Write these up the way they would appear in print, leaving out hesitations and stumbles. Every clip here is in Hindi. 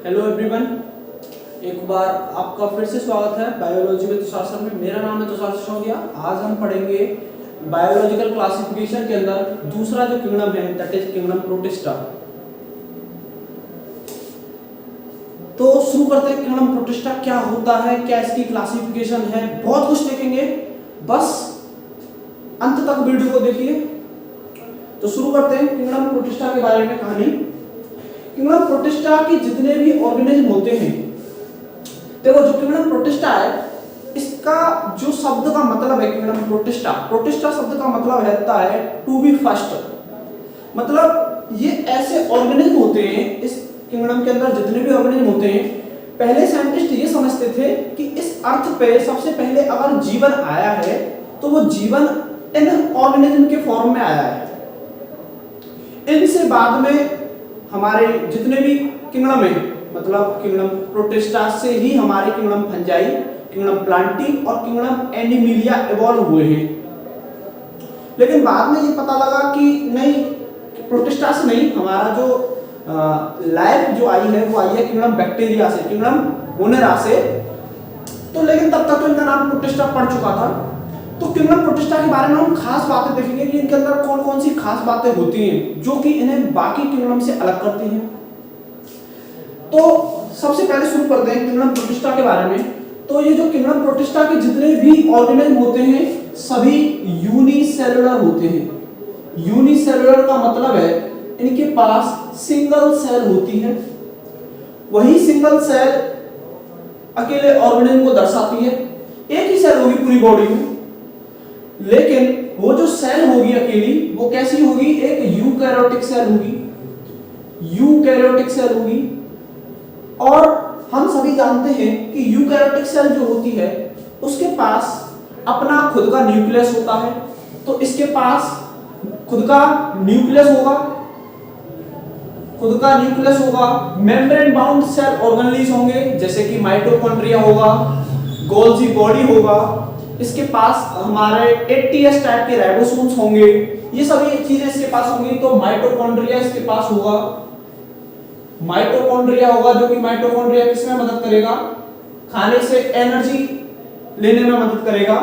हेलो एवरीवन, एक बार आपका फिर से स्वागत है बायोलॉजी में तुषार सर में। मेरा नाम है तुषार सिसोदिया। आज हम पढ़ेंगे बायोलॉजिकल क्लासिफिकेशन के अंदर दूसरा जो किंगडम है दैट इज किंगडम प्रोटिस्टा। तो शुरू करते हैं, किंगडम प्रोटिस्टा क्या होता है, क्या इसकी क्लासिफिकेशन है, बहुत कुछ देखेंगे, बस अंत तक वीडियो को देखिए। तो शुरू करते हैं किंगडम प्रोटिस्टा के बारे में कहानी। किंगडम प्रोटिस्टा के जितने भी ऑर्गेनिज्म होते हैं, देखो जो किंगडम प्रोटिस्टा है इसका जो शब्द का मतलब है किंगडम प्रोटिस्टा, प्रोटिस्टा शब्द का मतलब रहता है टू बी फर्स्ट। मतलब ये ऐसे ऑर्गेनिज्म होते हैं, इस किंगडम के अंदर जितने भी ऑर्गेनिज्म होते हैं, पहले साइंटिस्ट ये समझते थे कि इस अर्थ पे सबसे पहले अगर जीवन आया है तो वो जीवन इन ऑर्गेनिज्म के फॉर्म में आया है। इनसे बाद में हमारे जितने भी किंगडम है, मतलब किंगडम प्रोटिस्टा से ही हमारे किंगडम फंजाई, किंगडम प्लांटी और किंगडम एनिमिलिया इवॉल्व हुए हैं। लेकिन बाद में ये पता लगा कि नहीं, प्रोटिस्टा से नहीं, हमारा जो लाइफ जो आई है वो आई है किंगडम बैक्टीरिया से, किंगडम मोनेरा से। तो लेकिन तब तक तो इनका नाम प्रोटिस्टा पड़ चुका था। तो किंगडम प्रोटिस्टा के बारे में हम खास बातें देखेंगे कि इनके अंदर कौन कौन सी खास बातें होती हैं जो कि इन्हें बाकी किंगडम से अलग करती हैं। तो सबसे पहले शुरू करते हैं किंगडम प्रोटिस्टा के बारे में। तो ये जो किंगडम प्रोटिस्टा के जितने भी ऑर्गेनिज्म होते हैं सभी यूनिसेलुलर होते हैं। यूनिसेलुलर का मतलब है इनके पास सिंगल सेल होती है। वही सिंगल सेल अकेले ऑर्गेनिज्म को दर्शाती है। एक ही सेल होगी पूरी बॉडी में, लेकिन वो जो सेल होगी अकेली वो कैसी होगी, एक यूकैरियोटिक सेल होगी, यूकैरियोटिक सेल होगी। और हम सभी जानते हैं कि यूकैरियोटिक सेल जो होती है उसके पास अपना खुद का न्यूक्लियस होता है। तो इसके पास खुद का न्यूक्लियस होगा, खुद का न्यूक्लियस होगा। मेम्ब्रेन बाउंड सेल ऑर्गेनेल्स होंगे जैसे कि माइटोकॉन्ड्रिया होगा, गोल्जी बॉडी होगा। इसके पास हमारे 80S टाइप के राइबोसोम्स होंगे। ये सभी चीजें इसके पास होंगी। तो माइटोकॉन्ड्रिया इसके पास होगा, माइटोकॉन्ड्रिया होगा जो कि माइटोकॉन्ड्रिया किसमें मदद करेगा, खाने से एनर्जी लेने में मदद करेगा।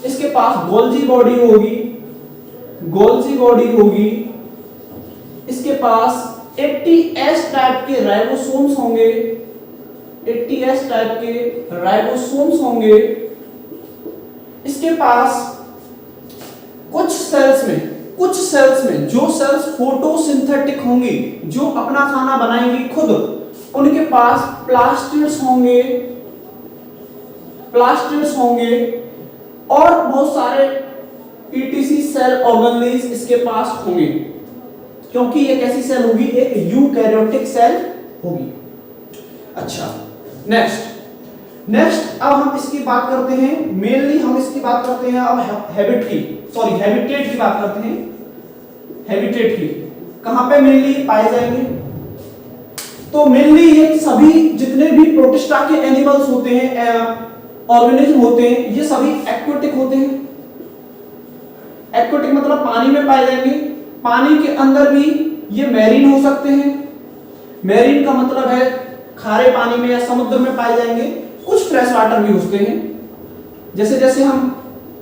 इसके पास गोल्जी बॉडी होगी, गोल्जी बॉडी होगी। इसके पास 80S टाइप के राइबोसोम्स होंगे, 80S टाइप के राइबोसोम्स होंगे। इसके पास कुछ सेल्स में जो सेल्स फोटोसिंथेटिक होंगी, जो अपना खाना बनाएंगी खुद, उनके पास प्लास्टिड्स होंगे और बहुत सारे पीटीसी सेल ऑर्गेनेल्स इसके पास होंगे, क्योंकि ये कैसी सेल होगी, एक यूकैरियोटिक सेल होगी। अच्छा, नेक्स्ट अब हम इसकी बात करते हैं, मेनली हम इसकी बात करते हैं अब हैबिटेट की बात करते हैं। हैबिटेट की कहां पे मेनली पाए जाएंगे, तो मेनली ये सभी जितने भी प्रोटिस्टा के एनिमल्स होते हैं, ऑर्गेनिज्म होते हैं, ये सभी एक्वेटिक होते हैं। एक्वेटिक मतलब पानी में पाए जाएंगे। पानी के अंदर भी ये मैरीन हो सकते हैं। मैरीन का मतलब है खारे पानी में या समुद्र में पाए जाएंगे। कुछ फ्रेश वाटर भी होते हैं। जैसे जैसे हम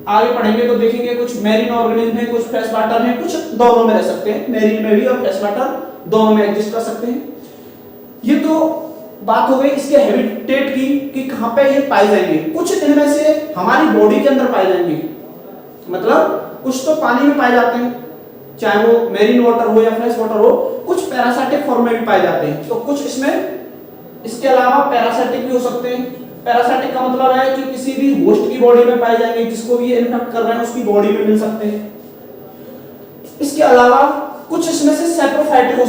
आगे पढ़ेंगे तो देखेंगे कुछ मैरीन ऑर्गेनिज्म है, कुछ फ्रेश वाटर है, कुछ दोनों में रह सकते हैं, मैरीन में भी और फ्रेश वाटर दोनों में एग्जिस्ट कर सकते हैं। ये तो बात हो गई इसके हैबिटेट की कि कहां पे ये पाए जाएंगे। कुछ इनमें से हमारी बॉडी के अंदर पाए जाएंगे, मतलब कुछ तो पानी में पाए जाते हैं, चाहे वो मैरीन वाटर हो या फ्रेश वाटर हो। कुछ पैरासाइटिक फॉर्म में भी पाए जाते हैं। तो कुछ इसमें इसके अलावा पैरासाइटिक भी हो सकते हैं। पैरासाइटिक का मतलब है कि किसी भी होस्ट की बॉडी में पाए जाएंगे, जिसको भी ये इन्फेक्ट कर रहे हैं उसकी बॉडी में मिल सकते हैं। इसके अलावा कुछ इसमें से सैप्रोफाइटिक हो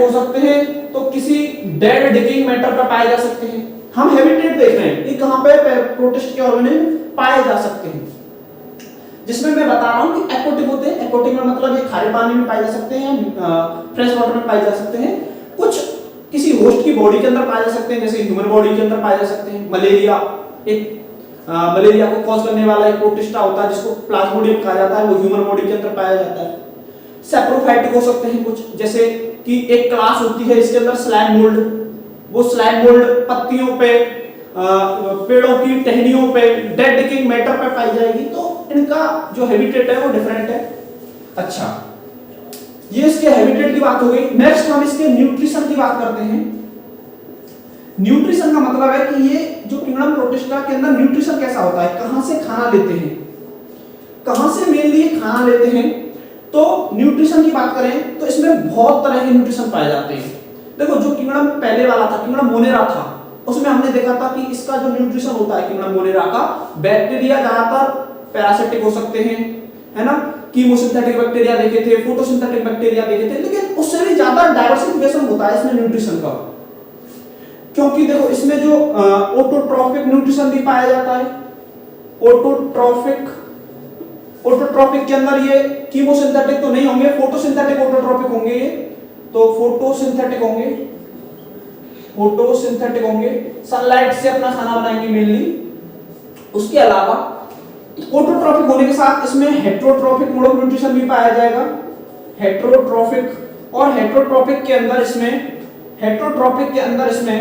सकते हैं, तो किसी डेड डिकेइंग मैटर पर पाए जा सकते हैं। हम हैबिटेट देख रहे हैं कि कहां पे प्रोटिस्ट के ऑर्गेनिज्म पाए जा सकते हैं, जिसमें मैं बता रहा हूं कि एक्वेटिक होते हैं। एक्वेटिक में मतलब ये खारे पानी में पाए जा सकते हैं, फ्रेश वाटर में पाए जा सकते हैं। कुछ किसी होस्ट की बॉडी के अंदर पाए जा सकते हैं, जैसे ह्यूमन बॉडी के अंदर पाए जा सकते हैं। मलेरिया मलेरिया को कॉज करने वाला एक प्रोटिस्टा होता है जिसको प्लाज्मोडियम कहा जाता है, वो ह्यूमन बॉडी के अंदर पाया जाता है। सैप्रोफाइटिक हो सकते हैं कुछ, जैसे कि एक क्लास होती है इसके अंदर स्लाइम मोल्ड, वो स्लाइम मोल्ड पत्तियों पे, पेड़ों की टहनियों पे, डेड डिकेइंग मैटर पे पाई जाएगी। तो इनका जो हैबिटेट है वो डिफरेंट है। अच्छा, ये इसके हैबिटेट की बात हो गई। नेक्स्ट हम इसके न्यूट्रिशन की बात करते हैं। न्यूट्रिशन का मतलब है कि ये जो किंगडम प्रोटिस्टा के अंदर न्यूट्रिशन कैसा होता है, कहां से खाना लेते हैं, कहां से मेनली खाना लेते हैं। तो न्यूट्रिशन की बात करें तो इसमें बहुत तरह के न्यूट्रिशन पाए जाते हैं। देखो, जो किंगडम पहले वाला था, किंगडम मोनेरा था, उसमें हमने देखा था कि इसका जो न्यूट्रिशन होता है किंगडम मोनेरा का, बैक्टीरिया ज्यादातर पैरासिटिक हो सकते हैं, है ना, कीमोसिंथेटिक बैक्टीरिया देखे थे, फोटोसिंथेटिक बैक्टीरिया देखे थे, लेकिन उससे भी ज्यादा डाइवर्सिफिकेशन होता है इसमें न्यूट्रिशन का। क्योंकि देखो, इसमें जो ऑटोट्रॉफिक न्यूट्रिशन भी पाया जाता है। ऑटोट्रॉफिक के अंदर ये कीमोसिंथेटिक तो नहीं होंगे, फोटोसिंथेटिक ऑटोट्रॉफिक होंगे ये, तो फोटोसिंथेटिक होंगे, सनलाइट से अपना खाना बनाएंगे मेनली। उसके अलावा ऑटोट्रॉफिक होने के साथ इसमें हेटेरोट्रॉफिक मोड ऑफ न्यूट्रिशन भी पाया जाएगा। हेटेरोट्रॉफिक और हेटेरोट्रॉफिक के अंदर इसमें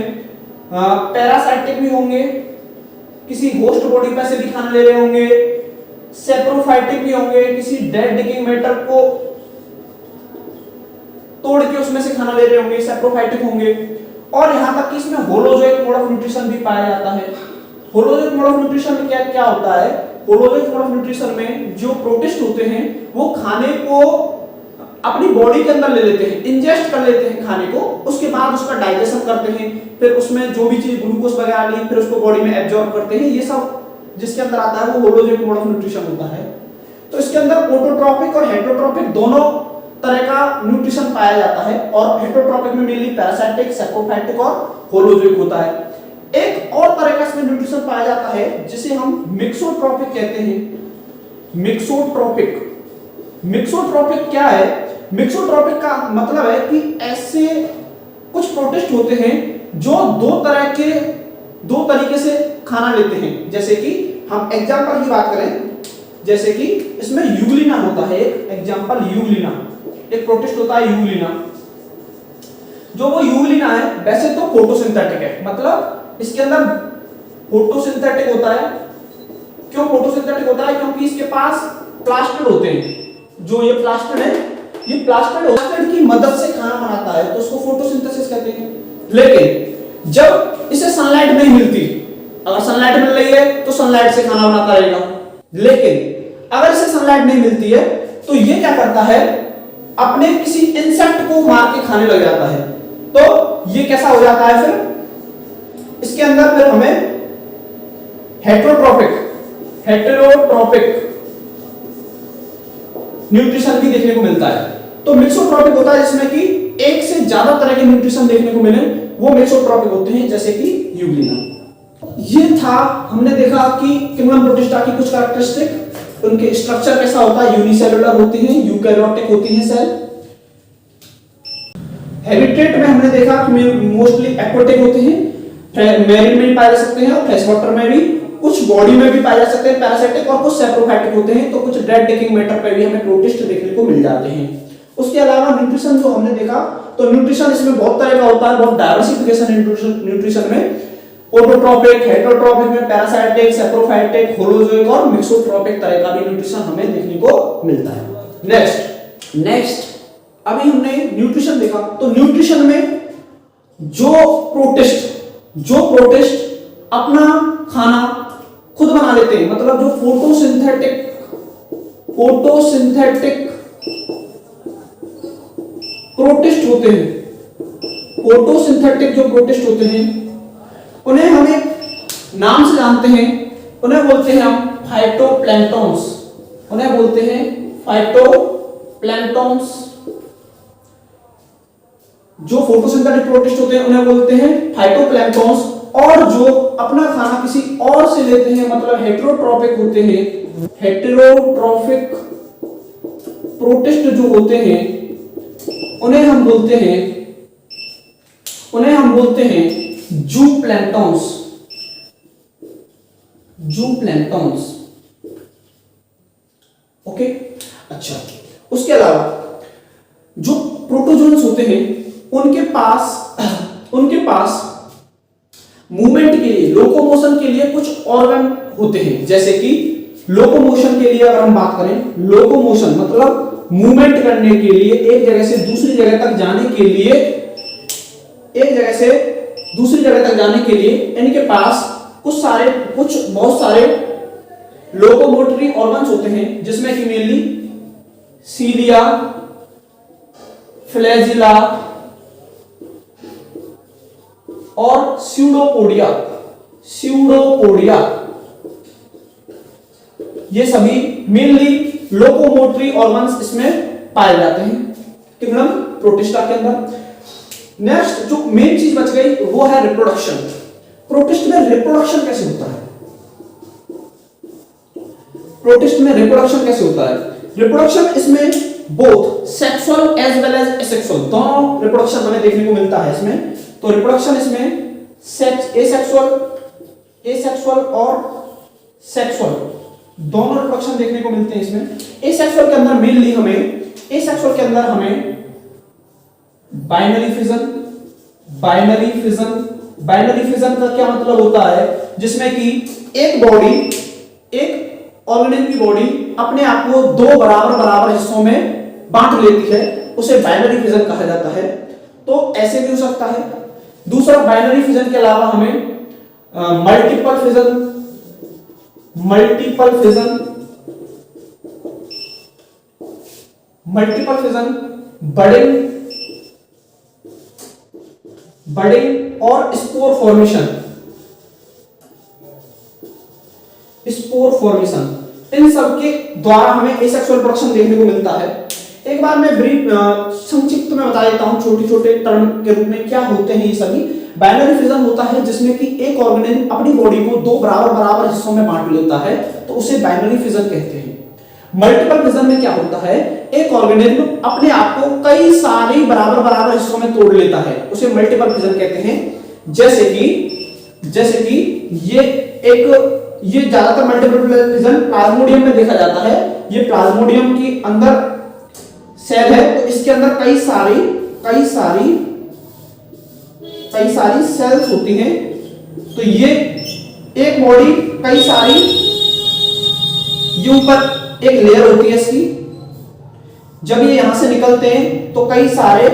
पैरासाइटिक भी होंगे, किसी होस्ट बॉडी पे से भी खाना ले रहे होंगे, सेप्रोफाइटिक भी होंगे, किसी डेड डिकेइंग मैटर को तोड़ के उसमें से खाना ले रहे होंगे, सेप्रोफाइटिक होंगे। और यहां तक कि इसमें होलोजोइक मोड ऑफ न्यूट्रिशन भी पाया जाता है। होलोजोइक मोड ऑफ न्यूट्रिशन में क्या होता है, होलोजोइक मोड ऑफ न्यूट्रिशन में जो प्रोटिस्ट होते हैं वो खाने को अपनी बॉडी के अंदर ले लेते हैं, इंजेस्ट कर लेते हैं खाने को, उसके बाद उसका डाइजेशन करते हैं, फिर उसमें जो भी चीज ग्लूकोज वगैरह ली फिर उसको बॉडी में एब्जॉर्ब करते हैं। ये सब जिसके अंदर आता है वो होलोजोइक मोड ऑफ न्यूट्रिशन होता है। तो इसके अंदर ऑटोट्रॉफिक और हेटेरोट्रॉफिक दोनों तरह का न्यूट्रिशन पाया जाता है, और हेटेरोट्रॉफिक में मेनली पैरासाइटिक, सेप्रोफाइटिक और होलोजोइक होता है। एक और तरह का इसमें न्यूट्रिशन पाया जाता है जिसे हम मिक्सोट्रॉपिक कहते हैं। मिक्सोट्रॉपिक क्या है? मिक्सोट्रॉपिक का मतलब है कि ऐसे कुछ प्रोटिस्ट होते हैं जो दो तरीके से खाना लेते हैं। जैसे कि हम एग्जांपल की बात करें, जैसे कि इसमें यूग्लिना होता है, एक एग्जांपल यूग्लिना, एक प्रोटिस्ट होता है यूग्लिना। जो वो यूग्लिना है वैसे तो फोटोसिंथेटिक है, मतलब इसके अंदर फोटोसिंथेटिक होता है। क्यों फोटोसिंथेटिक होता है? क्योंकि इसके पास प्लास्टिड होते हैं। जो ये प्लास्टिड है, ये प्लास्टिड की मदद से खाना बनाता है, तो उसको फोटोसिंथेसिस कहते हैं। लेकिन जब इसे सनलाइट नहीं मिलती, अगर सनलाइट मिल रही है तो सनलाइट से खाना बनाता रहेगा, लेकिन अगर इसे सनलाइट नहीं मिलती है तो ये क्या करता है, अपने किसी इंसेक्ट को मार के खाने लग जाता है। तो ये कैसा हो जाता है? फिर इसके अंदर फिर हमें हेटेरोट्रॉपिक न्यूट्रिशन भी देखने को मिलता है। तो मिक्सोट्रॉपिक होता है जिसमें कि एक से ज्यादा तरह के न्यूट्रिशन देखने को मिले, वो मिक्सोट्रॉपिक होते हैं, जैसे कि यूग्लिना। ये था, हमने देखा कि किंगडम प्रोटिस्टा की कुछ कैरेक्टरिस्टिक, उनके स्ट्रक्चर कैसा होता है, यूनिसेलुलर होती हैं, यूकैरियोटिक होती हैं सेल। हैबिटेट में हमने देखा कि मोस्टली एक्वाटिक होते हैं, मैरीन में भी पाए जा सकते हैं और फ्रेश वाटर में भी, कुछ बॉडी में भी पाए जा सकते हैं पैरासिटिक, और कुछ सेप्रोफाइटिक होते हैं। तो कुछ डेड डिकेइंग मैटर पे भी हमें प्रोटिस्ट देखने को मिल जाते हैं। उसके अलावा न्यूट्रिशन जो हमने देखा, तो न्यूट्रिशन इसमें बहुत तरह का होता है, बहुत डाइवर्सिफिकेशन न्यूट्रिशन में। ऑटोट्रॉपिक, हेटेरोट्रॉपिक में पैरासाइटिक, सेप्रोफाइटिक, होलोजोइक और मिक्सोट्रॉपिक तरह का भी न्यूट्रिशन हमें देखने को मिलता है। नेक्स्ट अभी हमने न्यूट्रिशन देखा, तो न्यूट्रिशन में जो प्रोटिस्ट अपना खाना खुद बना लेते हैं, मतलब जो फोटोसिंथेटिक प्रोटिस्ट होते हैं, फोटोसिंथेटिक जो प्रोटिस्ट होते हैं, उन्हें हम एक नाम से जानते हैं, उन्हें बोलते हैं हम फाइटोप्लैंक्टन्स। उन्हें बोलते हैं फाइटोप्लैंक्टन्स। जो फोटोसिंथेटिक प्रोटिस्ट होते हैं उन्हें बोलते हैं फाइटोप्लैंक्टन्स। और जो अपना खाना किसी और से लेते हैं, मतलब हेटेरोट्रॉपिक होते हैं, हेटेरोट्रॉपिक प्रोटिस्ट जो होते हैं उन्हें हम बोलते हैं जूप्लैंक्टन्स। ओके, अच्छा। उसके अलावा जो प्रोटोजोन्स होते हैं उनके पास मूवमेंट के लिए, लोकोमोशन के लिए कुछ ऑर्गन होते हैं। जैसे कि लोकोमोशन के लिए अगर हम बात करें, लोकोमोशन मतलब मूवमेंट करने के लिए, एक जगह से दूसरी जगह तक जाने के लिए, इनके पास बहुत सारे लोकोमोटरी ऑर्गन्स होते हैं, जिसमें कि मेनली सीलिया, फ्लैजिला और स्यूडोपोडिया, ये सभी मेनली लोकोमोटरी ऑर्गन्स इसमें पाए जाते हैं किंगडम प्रोटिस्टा के अंदर। नेक्स्ट जो मेन चीज बच गई वो है रिप्रोडक्शन। प्रोटिस्ट में रिप्रोडक्शन कैसे होता है? रिप्रोडक्शन इसमें both sexual as well as asexual, दोनों रिप्रोडक्शन हमें देखने को मिलता है इसमें। तो रिप्रोडक्शन इसमें एसेक्सुअल और सेक्सुअल दोनों रिप्रोडक्शन देखने को मिलते हैं इसमें। एसेक्सुअल के अंदर मेनली हमें बाइनरी फिजन का क्या मतलब होता है, जिसमें कि एक ऑर्गेनिज्म की बॉडी अपने आप को दो बराबर हिस्सों में बांट लेती है, उसे बाइनरी फिजन कहा जाता है। तो ऐसे भी हो सकता है। दूसरा, बाइनरी फिजन के अलावा हमें मल्टीपल फिजन, बडिंग और स्पोर फॉर्मेशन, इन सब के द्वारा हमें एसेक्सुअल प्रोडक्शन देखने को मिलता है। एक बार मैं संक्षिप्त में बता देता हूं छोटे टर्म के रूप में क्या होते हैं ये सभी। बाइनरी फिजन होता है जिसमें कि एक ऑर्गेनिज्म अपनी बॉडी को दो बराबर हिस्सों में बांट लेता है, तो उसे बाइनरी फिजन कहते हैं। मल्टीपल फिजन में क्या होता है, एक ऑर्गेनिज्म अपने आप को कई सारी बराबर हिस्सों में तोड़ लेता है, उसे मल्टीपल फिजन कहते हैं। जैसे कि ये ज्यादातर मल्टीपल फिजन प्लाज्मोडियम में देखा जाता है। ये प्लाज्मोडियम के अंदर सेल है, तो इसके अंदर कई सारी सेल्स होती हैं। तो ये एक बॉडी कई सारी, ये ऊपर एक लेयर होती है इसकी, जब ये यहां से निकलते हैं तो कई सारे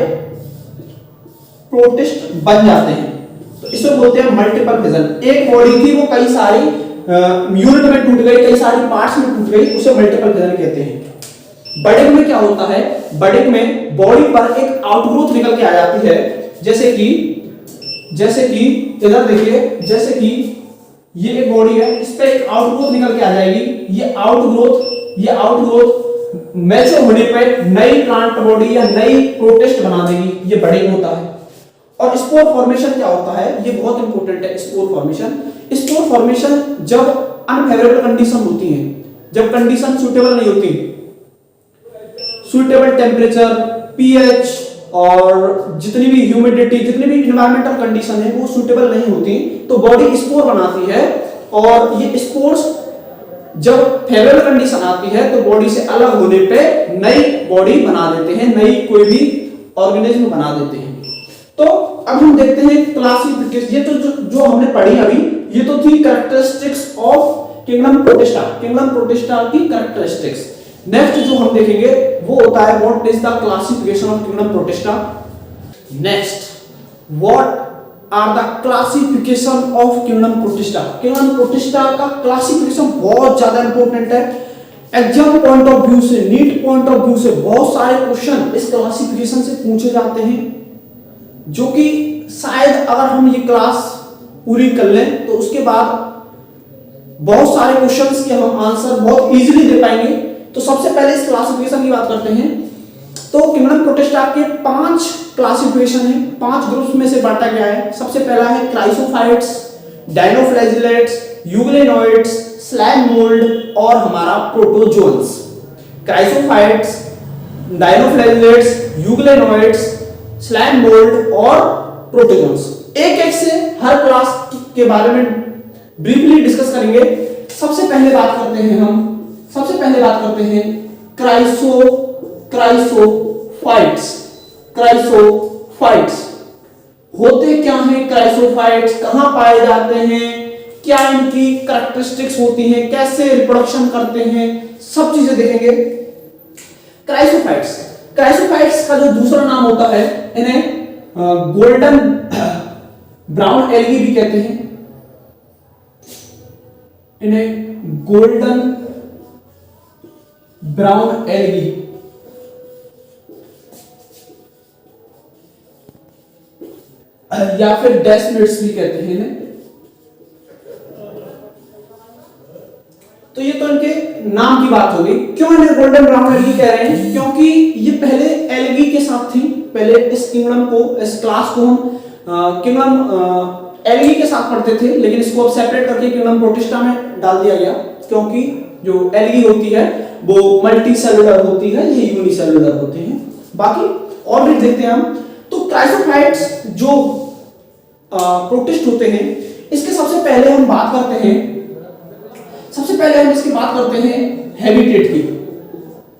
प्रोटिस्ट बन जाते हैं, तो इसे बोलते हैं मल्टीपल फिजन। एक बॉडी थी वो कई सारी यूनिट में टूट गई, कई सारी पार्ट्स में टूट गई, उसे मल्टीपल फिजन कहते हैं। बडिंग में क्या होता है, बडिंग में बॉडी पर एक आउटग्रोथ निकल के आ जाती है। जैसे कि इधर देखिए, जैसे कि ये एक बॉडी है, इस पे एक आउटग्रोथ निकल के आ जाएगी। ये आउटग्रोथ मैच्योर होने पे नई प्लांट बॉडी या नई प्रोटिस्ट बना देगी, ये बडिंग होता है। और स्पोर फॉर्मेशन क्या होता है, ये बहुत इंपॉर्टेंट है। स्पोर फॉर्मेशन जब अनफेवरेबल कंडीशन होती है, जब कंडीशन सुटेबल नहीं होती, सुटेबल टेम्परेचर, पीएच और जितनी भी ह्यूमिडिटी, जितनी भी एनवायरमेंटल कंडीशन है वो सुटेबल नहीं होती, तो बॉडी स्पोर बनाती है। और ये स्पोर्स जब फेवरेबल कंडीशन आती है तो बॉडी से अलग होने पे नई बॉडी बना देते हैं, नई कोई भी ऑर्गेनिज्म बना देते हैं। तो अब हम देखते हैं क्लासिफिकेशन। ये तो जो हमने पढ़ी अभी, ये तो थी कैरेक्टरिस्टिक्स ऑफ किंगडम प्रोटिस्टा की कैरेक्टरिस्टिक्स। नेक्स्ट जो हम देखेंगे वो होता है what is the classification of kingdom Protista. Next, what are the classification of kingdom Protista. Kingdom Protista का क्लासिफिकेशन बहुत ज्यादा इंपॉर्टेंट है। एग्जाम पॉइंट ऑफ व्यू से, नीट पॉइंट ऑफ व्यू से बहुत सारे क्वेश्चन इस क्लासिफिकेशन से पूछे जाते हैं, जो कि शायद अगर हम ये क्लास पूरी कर लें तो उसके बाद बहुत सारे क्वेश्चंस के हम आंसर बहुत इजीली दे पाएंगे। तो सबसे पहले इस क्लासिफिकेशन की बात करते हैं। तो किंगडम प्रोटिस्टा के 5 क्लासिफिकेशन है, 5 ग्रुप्स में से बांटा गया है। सबसे पहला है chrysophytes, dinoflagellates, euglenoids, slime mould और हमारा protozoans. Chrysophytes, dinoflagellates, euglenoids, slime mould और प्रोटोजोन्स। एक से हर क्लास के बारे में ब्रीफली डिस्कस करेंगे। सबसे पहले बात करते हैं क्राइसोफाइट्स। क्राइसोफाइट्स होते क्या हैं? क्राइसोफाइट्स कहां पाए जाते हैं, क्या इनकी कैरेक्टरिस्टिक्स होती हैं, कैसे रिप्रोडक्शन करते हैं, सब चीजें देखेंगे। क्राइसोफाइट्स, क्राइसोफाइट्स का जो दूसरा नाम होता है, इन्हें गोल्डन ब्राउन एल्गी भी कहते हैं। इन्हें गोल्डन ब्राउन एल्गी या फिर डेस्मिड्स भी कहते हैं इन्हें। तो ये तो इनके नाम की बात होगी। क्यों इन्हें गोल्डन ब्राउन एल्गी कह रहे हैं? क्योंकि ये पहले एल्गी के साथ थी। पहले इस किंगडम को, इस क्लास को हम किंगडम एल्गी के साथ पढ़ते थे, लेकिन इसको अब सेपरेट करके किंगडम प्रोटिस्टा में डाल दिया गया, क्योंकि जो एल्गी होती है वो मल्टी सेलुलर होती है, ये यूनिसेलुलर होते हैं। बाकी और भी देखते हैं हम। तो क्राइसोफाइट्स जो प्रोटिस्ट होते हैं, इसके सबसे पहले हम बात करते हैं, सबसे पहले हम इसकी बात करते हैं हैबिटेट की।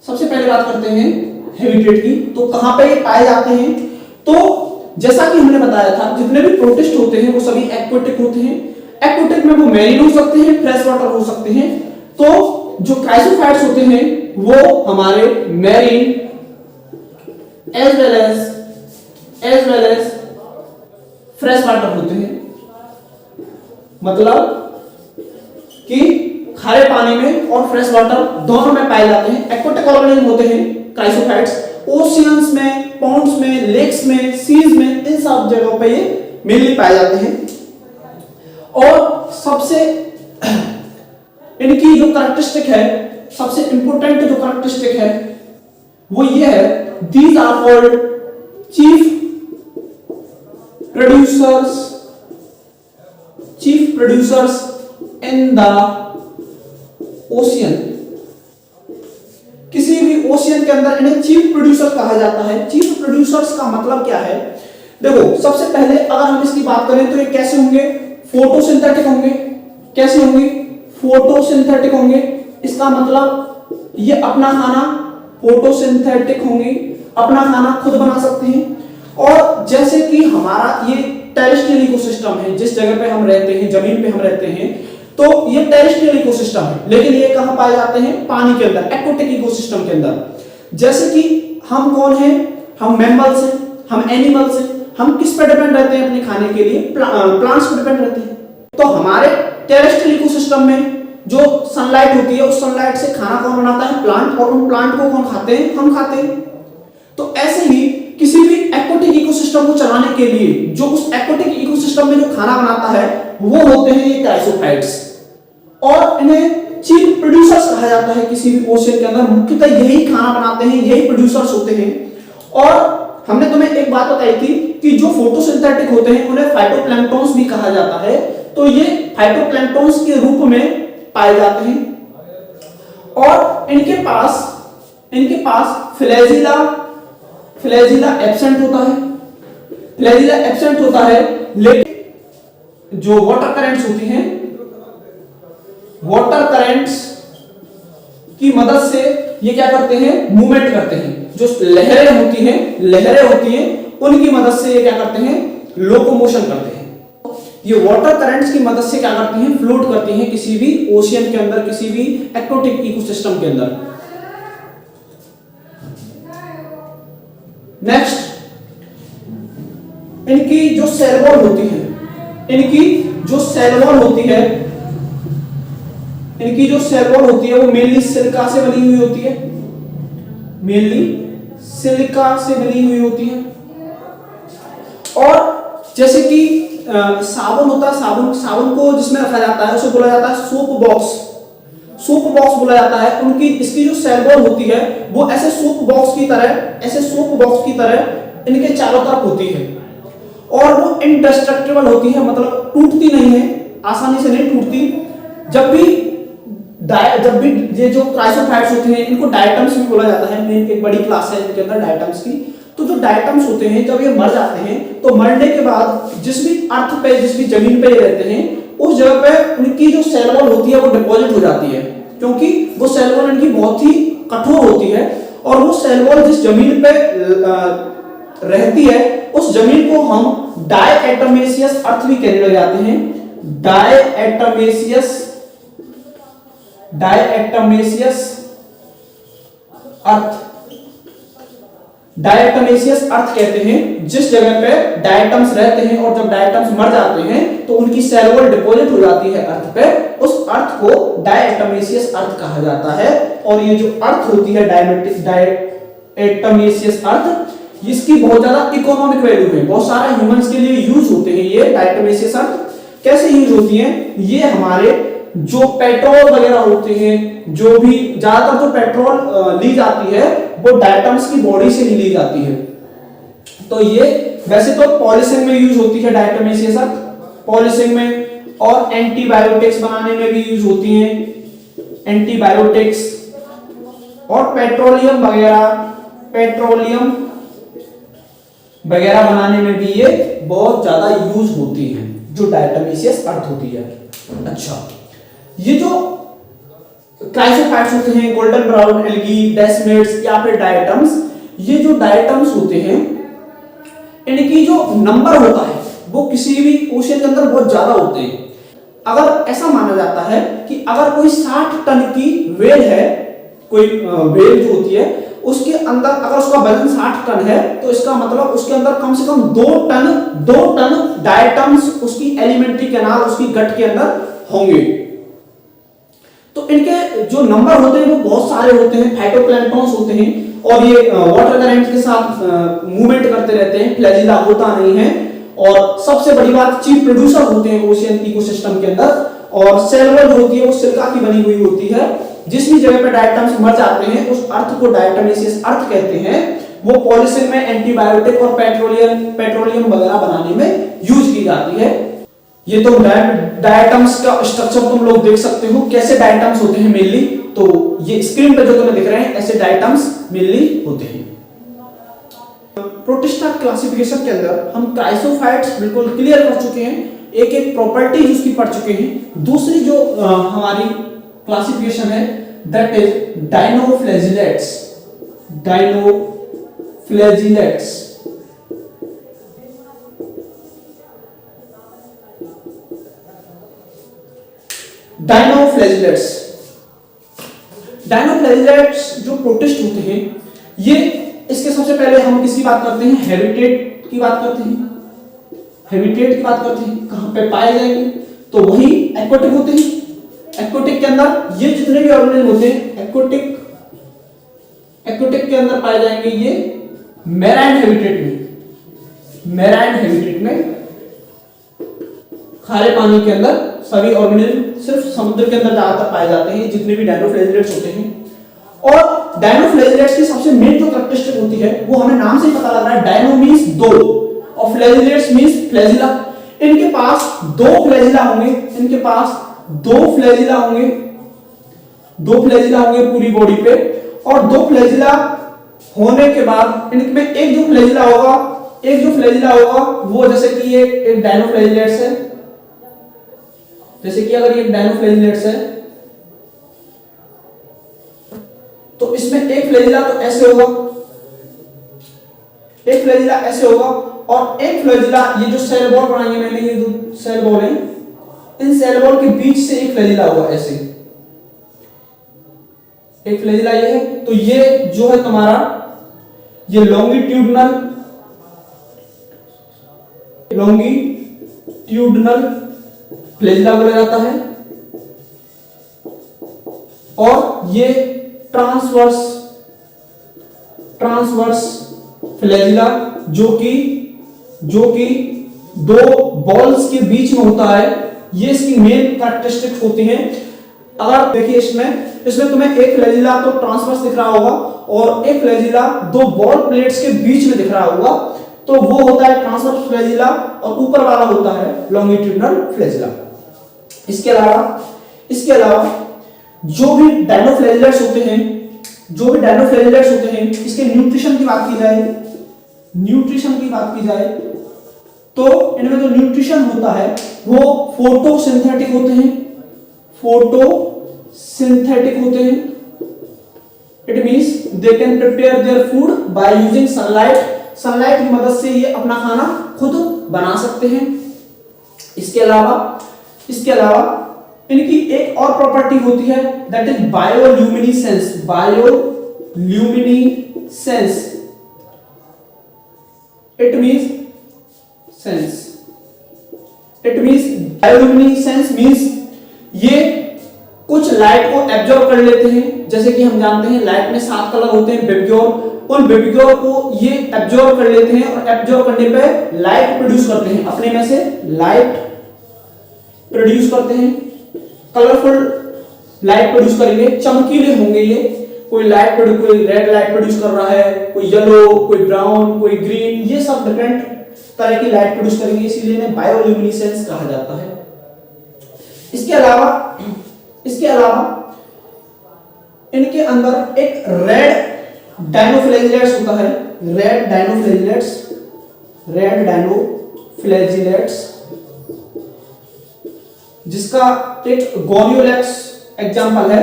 सबसे पहले बात करते हैं हैबिटेट की। तो कहां पे पाए जाते हैं? तो जैसा कि हमने बताया था, जितने भी प्रोटिस्ट होते हैं वो सभी एक्वेटिक होते हैं। एक्वेटिक में वो मैरीन हो सकते हैं, फ्रेश वाटर हो सकते हैं। तो जो क्राइसोफाइट्स होते हैं वो हमारे marine as well as fresh water होते हैं। मतलब कि खारे पानी में और फ्रेश वाटर दोनों में पाए जाते हैं। एक्वेटिक ऑर्गेनिज्म होते हैं क्राइसोफाइट्स। ओशियंस में, पॉन्ड्स में, लेक्स में, सीज में, इन सब जगहों पे ये मेनली पाए जाते हैं। और सबसे इनकी जो कैरेक्टरिस्टिक है, सबसे इंपॉर्टेंट जो कैरेक्टरिस्टिक है वो ये है, these are called chief producers in the ocean. किसी भी ओशियन के अंदर इन्हें चीफ प्रोड्यूसर कहा जाता है। चीफ प्रोड्यूसर्स का मतलब क्या है? देखो, सबसे पहले अगर हम इसकी बात करें तो ये कैसे होंगे? फोटोसिंथेटिक होंगे। कैसे होंगे? फोटोसिंथेटिक होंगे। इसका मतलब ये अपना खाना, फोटोसिंथेटिक होंगे, अपना खाना खुद बना सकते हैं। और जैसे कि हमारा ये टेरेस्ट्रियल इकोसिस्टम है, जिस जगह पे हम रहते हैं, जमीन पे हम रहते हैं, तो ये टेरेस्ट्रियल इकोसिस्टम है, लेकिन ये कहां पाए जाते हैं? पानी के अंदर, एक्वेटिक इकोसिस्टम के अंदर। जैसे कि हम कौन हैं? हम मैमल्स हैं, हम एनिमल्स हैं। हम किस पे डिपेंड रहते हैं अपने खाने के लिए? प्लांट्स पे डिपेंड रहते हैं। तो हमारे टेरेस्ट्रियल इकोसिस्टम में जो सनलाइट होती है, उस सनलाइट से खाना कौन बनाता है? प्लांट। और उन प्लांट को कौन खाते हैं? हम खाते हैं। तो ऐसे ही किसी भी एक्वेटिक इकोसिस्टम को चलाने के लिए जो उस एक्वेटिक इकोसिस्टम में जो खाना बनाता है वो होते हैं ये क्राइसोफाइट्स। और इन्हें चीफ प्रोड्यूसर्स कहा जाता है। किसी भी ओशियन के अंदर मुख्यतः यही खाना बनाते हैं, यही प्रोड्यूसर्स होते हैं। और हमने तुम्हें एक बात बताई थी कि जो फोटोसिंथेटिक होते हैं उन्हें फाइटोप्लैंक्टन्स भी कहा जाता है। तो ये फाइटोप्लैंक्टन्स के रूप में पाए जाते हैं। और इनके पास फ्लैजिला एब्सेंट होता है। फ्लैजिला एब्सेंट होता है, लेकिन जो वाटर करंट्स होती हैं, वाटर करंट्स की मदद से ये क्या करते हैं? मूवमेंट करते हैं। जो लहरें होती हैं, उनकी मदद से ये क्या करते हैं? लोकोमोशन करते हैं। ये वाटर करंट्स की मदद से क्या करती हैं? फ्लोट करती हैं किसी भी ओशियन के अंदर, किसी भी एक्वेटिक इकोसिस्टम के अंदर। नेक्स्ट, इनकी जो सेल वॉल होती है, वो मेनली सिलिका से बनी हुई होती है। और जैसे कि साबुन होता है, साबुन को जिसमें रखा जाता है उसे बोला जाता है सोप बॉक्स बोला जाता है। इसकी जो सेल वॉल होती है वो ऐसे सोप बॉक्स की तरह इनके चारों तरफ होती है। और वो इंडेस्ट्रक्टिबल होती है, मतलब टूटती नहीं है, आसानी से नहीं टूटती। जब भी ये जो क्राइसोफाइट्स होते हैं इनको डायटम्स भी बोला जाता है। मेन एक बड़ी क्लास है इनके अंदर डायटम्स की। तो जो डायटम्स होते हैं, जब ये मर जाते हैं तो मरने के बाद जिस भी अर्थ पे, जिस भी जमीन पे रहते हैं, उस जगह पे उनकी जो सेल वॉल होती है वो डिपॉजिट हो जाती है, क्योंकि वो सेल वॉल इनकी बहुत ही कठोर होती है। और वो सेल वॉल जिस जमीन पे रहती है उस जमीन को हम डायएटमेशियस अर्थ भी कहने लग जाते हैं। डायएटमेशियस अर्थ, डायटमेशियस अर्थ कहते हैं जिस जगह पे डायटम्स रहते हैं और जब डायटम्स मर जाते हैं तो उनकी सेल वॉल डिपॉजिट हो जाती है अर्थ पे, उस अर्थ को डायटमेशियस अर्थ कहा जाता है। और ये जो अर्थ होती है डायटमेशियस अर्थ, इसकी बहुत ज्यादा इकोनॉमिक वैल्यू है, बहुत सारे ह्यूमंस के लिए यूज होते हैं। ये डायटमेशियस अर्थ कैसे यूज होती है, ये हमारे जो पेट्रोल वगैरह होते हैं, जो भी ज्यादातर जो पेट्रोल ली जाती है वो डायटम्स की बॉडी से ही ली जाती है। तो ये वैसे तो पॉलिशिंग में यूज होती है डायटमेशियस अर्थ, पॉलिशिंग में, और एंटीबायोटिक्स बनाने में भी यूज होती है, एंटीबायोटिक्स, और पेट्रोलियम वगैरह बनाने में भी ये बहुत ज्यादा यूज होती है, जो डायटमेशियस अर्थ होती है। अच्छा, ये जो क्राइसोफाइट्स होते हैं, गोल्डन ब्राउन एल्गी, डेस्मेट्स या फिर डायटम्स, ये जो डायटम्स होते हैं इनकी जो नंबर होता है वो किसी भी ओशन के अंदर बहुत ज्यादा होते हैं। अगर ऐसा माना जाता है कि अगर कोई 60 टन की वेल है, कोई वेल जो होती है उसके अंदर अगर उसका वजन 60 टन है तो इसका मतलब उसके अंदर कम से कम 2 टन डायटम्स उसकी एलिमेंट्री कैनाल, उसकी गट के अंदर होंगे। तो इनके जो नंबर होते हैं वो बहुत सारे होते हैं, फाइटोप्लैंक्टन्स होते हैं और ये वाटर करंट के साथ मूवमेंट करते रहते हैं, फ्लैजिला होता नहीं है। और सबसे बड़ी बात, चीफ प्रोड्यूसर होते हैं ओशियन इकोसिस्टम के अंदर। और सेल वॉल होती है वो सिलिका की बनी हुई होती है। जिस भी जगह पे डायटम्स मर जाते हैं उस अर्थ को डायटमेशियस अर्थ कहते हैं। वो पॉलिशिंग में, एंटीबायोटिक और पेट्रोलियम वगैरह बनाने में यूज की जाती है। ये तो डायटम्स का स्ट्रक्चर तुम लोग देख सकते हो, कैसे डायटम्स होते हैं मेनली। तो ये स्क्रीन पे जो तुम्हें दिख रहे हैं ऐसे डायटम्स मेनली होते हैं। प्रोटिस्टा क्लासिफिकेशन के अंदर हम क्राइसोफाइट्स बिल्कुल क्लियर कर चुके हैं, एक एक प्रॉपर्टीज उसकी पढ़ चुके हैं। दूसरी जो हमारी क्लासिफिकेशन है दैट इज डायनोफ्लैजिलेट्स। डायनोफ्लैजिलेट्स जो प्रोटिस्ट होते हैं, ये इसके सबसे पहले हम किसकी बात करते हैं, हैबिटेट की बात करते हैं। कहां पे पाए जाएंगे, तो वही एक्वाटिक होते हैं। एक्वाटिक के अंदर ये जितने भी ऑर्गेनिज्म होते हैं एक्वाटिक के अंदर पाए जाएंगे ये मैराइन हैबिटेट में। खारे पानी के अंदर सभी ऑर्गेनिज्म सिर्फ समुद्र के अंदर ज्यादातर पाए जाते हैं, जितने भी डायनोफ्लैजिलेट्स होते हैं। और डायनोफ्लैजिलेट्स की सबसे मेन जो कैरेक्टरिस्टिक होती है वो हमें नाम से ही पता लग रहा है, डायनो मींस दो और फ्लैजिलेट्स मींस फ्लैजिला। इनके पास दो फ्लैजिला होंगे पूरी बॉडी पे। और दो फ्लैजिला होने के बाद इनमें एक जो फ्लैजिला होगा वो जैसे कि ये एक डायनोफ्लैजिलेट्स है, जैसे कि अगर ये डायनोफ्लैजिलेट्स है तो इसमें एक फ्लैजिला तो ऐसे होगा, और एक फ्लैजिला ये जो सेल वॉल बनाई है मैंने, ये जो सेल वॉल है इन सेल वॉल के बीच से एक फ्लैजिला होगा, ऐसे एक फ्लैजिला ये है। तो ये जो है तुम्हारा ये लॉन्गिट्यूडनल फ्लैजिला बोला जाता है। और ये ट्रांसवर्स फ्लैजिला जो कि दो बॉल्स के बीच में होता है, ये इसकी मेन कैरेक्टरिस्टिक्स होती हैं। अगर देखिए इसमें तुम्हें एक फ्लैजिला तो ट्रांसवर्स दिख रहा होगा और एक फ्लैजिला दो बॉल प्लेट्स के बीच में दिख रहा होगा, तो वो होता है ट्रांसवर्स फ्लैजिला और ऊपर वाला होता है लॉन्गिट्यूडनल फ्लैजिला। इसके अलावा जो भी डायनोफ्लैजिलेट्स होते हैं इसके न्यूट्रिशन की बात की जाए तो इनमें जो न्यूट्रिशन होता है वो फोटोसिंथेटिक होते हैं। It means they can prepare their food by using sunlight, sunlight की मदद से ये अपना खाना खुद बना सकते हैं। इसके अलावा इनकी एक और प्रॉपर्टी होती है that is bioluminescence, bioluminescence, it means bioluminescence means ये कुछ लाइट को एब्जॉर्ब कर लेते हैं। जैसे कि हम जानते हैं लाइट में 7 कलर होते हैं बेबिक्योर, उन बेबिक्योर को ये एब्जॉर्ब कर लेते हैं और एब्जॉर्ब करने पे लाइट प्रोड्यूस करते हैं, अपने में से लाइट प्रोड्यूस करते हैं, कलरफुल लाइट प्रोड्यूस करेंगे, चमकीले होंगे ये, कोई रेड लाइट प्रोड्यूस कर रहा है, कोई येलो, कोई ब्राउन, कोई ग्रीन, ये सब डिफरेंट तरह की लाइट प्रोड्यूस करेंगे, इसीलिए इन्हें बायोल्यूमिनेसेंस कहा जाता है। इसके अलावा इनके अंदर एक रेड डायनोफ्लैजिलेट्स होता है, रेड डायनोफ्लैजिलेट्स, जिसका एक गोनियोलेक्स एग्जांपल है,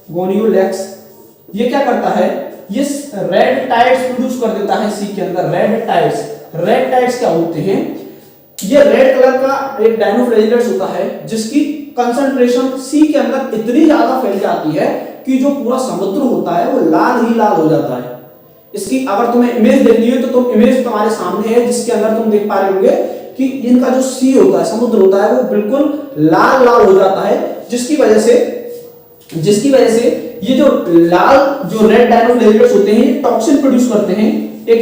गोनियोलेक्स। ये क्या करता है, ये रेड टाइड्स प्रोड्यूस कर देता है सी के अंदर। रेड टाइड्स क्या होते हैं, ये रेड कलर का एक डायनोफ्लैजिलेट्स होता है जिसकी कंसंट्रेशन सी के अंदर इतनी ज्यादा फैल जाती है कि जो पूरा समुद्र होता है वो लाल ही लाल हो जाता है। इसकी अगर तुम्हें इमेज देखनी है तो तुम इमेज तुम्हारे सामने है, जिसके अंदर तुम देख पा रहे होंगे कि इनका जो सी होता है, समुद्र होता है, वो बिल्कुल लाल लाल हो जाता है, जिसकी वजह से ये जो रेड डायनोफ्लैजिलेट्स होते हैं ये टॉक्सिन प्रोड्यूस करते हैं, एक